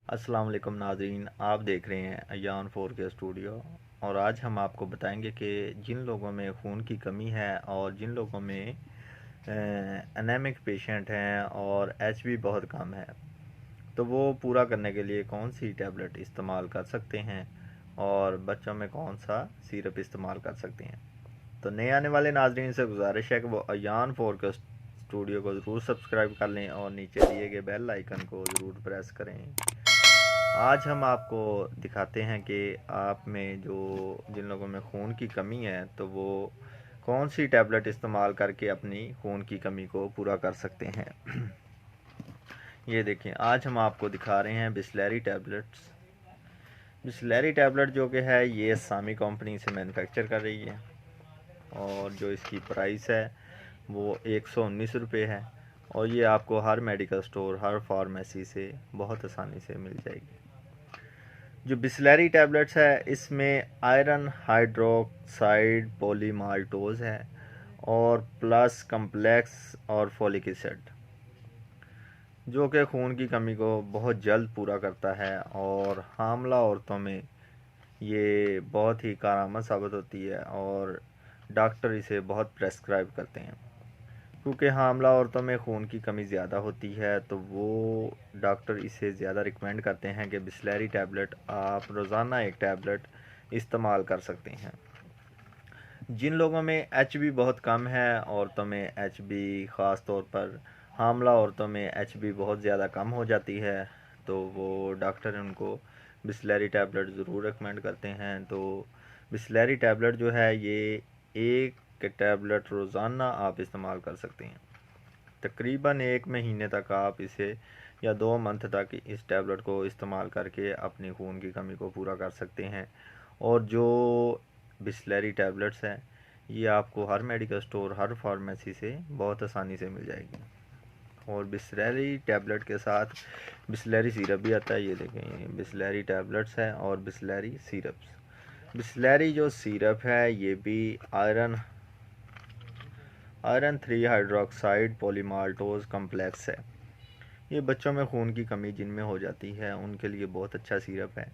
अस्सलाम वालेकुम नाज़रीन, आप देख रहे हैं अयान 4K स्टूडियो। और आज हम आपको बताएंगे कि जिन लोगों में खून की कमी है और जिन लोगों में एनेमिक पेशेंट हैं और एचबी बहुत कम है, तो वो पूरा करने के लिए कौन सी टैबलेट इस्तेमाल कर सकते हैं और बच्चों में कौन सा सिरप इस्तेमाल कर सकते हैं। तो नए आने वाले नाज़रीन से गुजारिश है कि वो अयान 4K स्टूडियो को ज़रूर सब्सक्राइब कर लें और नीचे दिए गए बेल आइकन को ज़रूर प्रेस करें। आज हम आपको दिखाते हैं कि आप में जिन लोगों में खून की कमी है, तो वो कौन सी टैबलेट इस्तेमाल करके अपनी खून की कमी को पूरा कर सकते हैं। ये देखें, आज हम आपको दिखा रहे हैं बिस्लेरी टैबलेट्स। बिस्लेरी टैबलेट जो कि है ये सामी कंपनी से मैन्युफैक्चर कर रही है और जो इसकी प्राइस है वो 119 रुपये है और ये आपको हर मेडिकल स्टोर, हर फार्मेसी से बहुत आसानी से मिल जाएगी। जो बिस्लेरी टैबलेट्स है इसमें आयरन हाइड्रोक्साइड पॉलीमाल्टोज है और प्लस कम्प्लेक्स और फोलिक एसिड, जो कि खून की कमी को बहुत जल्द पूरा करता है और हामला औरतों में ये बहुत ही कारआमद साबित होती है और डॉक्टर इसे बहुत प्रेस्क्राइब करते हैं। क्योंकि हामला औरतों में खून की कमी ज़्यादा होती है, तो वो डॉक्टर इसे ज़्यादा रिकमेंड करते हैं कि बिस्लेरी टैबलेट आप रोज़ाना एक टैबलेट इस्तेमाल कर सकते हैं। जिन लोगों में एचबी बहुत कम है, औरतों में एचबी ख़ास तौर पर हामला औरतों में एचबी बहुत ज़्यादा कम हो जाती है, तो वो डॉक्टर उनको बिस्लेरी टैबलेट ज़रूर रिकमेंड करते हैं। तो बिस्लेरी टैबलेट जो है ये एक टैबलेट रोज़ाना आप इस्तेमाल कर सकते हैं। तकरीबन 1 महीने तक आप इसे या 2 मंथ तक इस टैबलेट को इस्तेमाल करके अपनी खून की कमी को पूरा कर सकते हैं। और जो बिस्लेरी टैबलेट्स हैं ये आपको हर मेडिकल स्टोर, हर फार्मेसी से बहुत आसानी से मिल जाएगी। और बिस्लेरी टैबलेट के साथ बिस्लेरी सिरप भी आता है। ये देखें, ये बिस्लेरी टैबलेट्स है और बिस्लेरी सिरप्स। बिस्लेरी जो सिरप है ये भी आयरन 3 हाइड्रोक्साइड पॉलीमाल्टोज कम्प्लेक्स है। ये बच्चों में खून की कमी जिनमें हो जाती है उनके लिए बहुत अच्छा सिरप है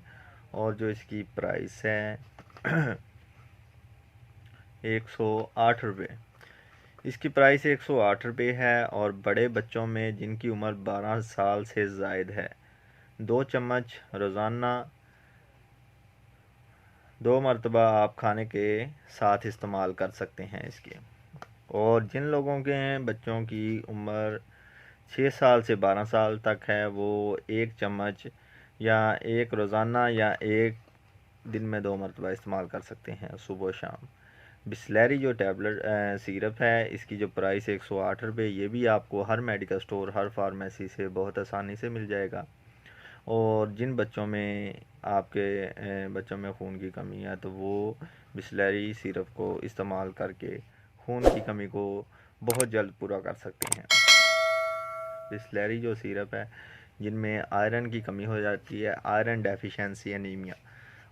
और जो इसकी प्राइस है 108 रुपये। इसकी प्राइस 108 रुपये है और बड़े बच्चों में जिनकी उम्र 12 साल से ज़ायद है 2 चम्मच रोज़ाना 2 मरतबा आप खाने के साथ इस्तेमाल कर सकते हैं इसके। और जिन लोगों के बच्चों की उम्र 6 साल से 12 साल तक है वो 1 चम्मच या एक रोज़ाना या एक दिन में 2 मरतबा इस्तेमाल कर सकते हैं, सुबह शाम। बिस्लेरी जो टैबलेट सिरप है इसकी जो प्राइस 108 रुपये, ये भी आपको हर मेडिकल स्टोर, हर फार्मेसी से बहुत आसानी से मिल जाएगा। और जिन बच्चों में आपके बच्चों में खून की कमी है तो वो बिस्लेरी सिरप को इस्तेमाल करके खून की कमी को बहुत जल्द पूरा कर सकते हैं। बिस्लेरी जो सिरप है जिनमें आयरन की कमी हो जाती है, आयरन डेफिशिएंसी एनीमिया,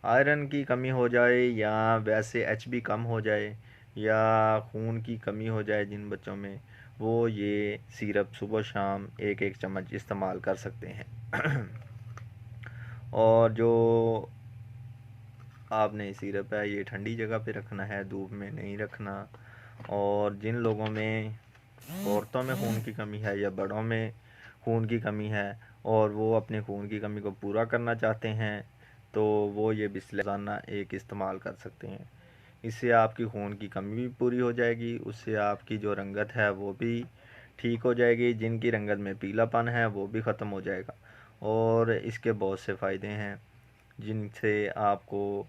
आयरन की कमी हो जाए या वैसे एचबी कम हो जाए या खून की कमी हो जाए जिन बच्चों में, वो ये सिरप सुबह शाम एक एक चम्मच इस्तेमाल कर सकते हैं। और जो आपने सिरप है ये ठंडी जगह पे रखना है, धूप में नहीं रखना। और जिन लोगों में औरतों में खून की कमी है या बड़ों में खून की कमी है और वो अपने खून की कमी को पूरा करना चाहते हैं, तो वो ये बिस्लेरी रोज़ाना एक इस्तेमाल कर सकते हैं। इससे आपकी खून की कमी भी पूरी हो जाएगी, उससे आपकी जो रंगत है वो भी ठीक हो जाएगी, जिनकी रंगत में पीलापन है वो भी ख़त्म हो जाएगा। और इसके बहुत से फ़ायदे हैं जिनसे आपको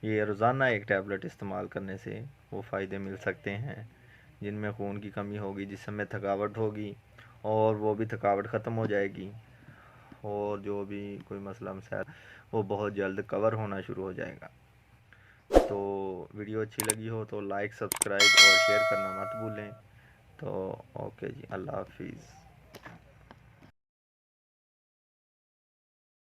ये रोज़ाना एक टैबलेट इस्तेमाल करने से वो फ़ायदे मिल सकते हैं। जिनमें खून की कमी होगी, जिसमें थकावट होगी और वो भी थकावट ख़त्म हो जाएगी और जो भी कोई मसला मसाइल वो बहुत जल्द कवर होना शुरू हो जाएगा। तो वीडियो अच्छी लगी हो तो लाइक, सब्सक्राइब और शेयर करना मत भूलें। तो ओके जी, अल्लाह हाफिज़।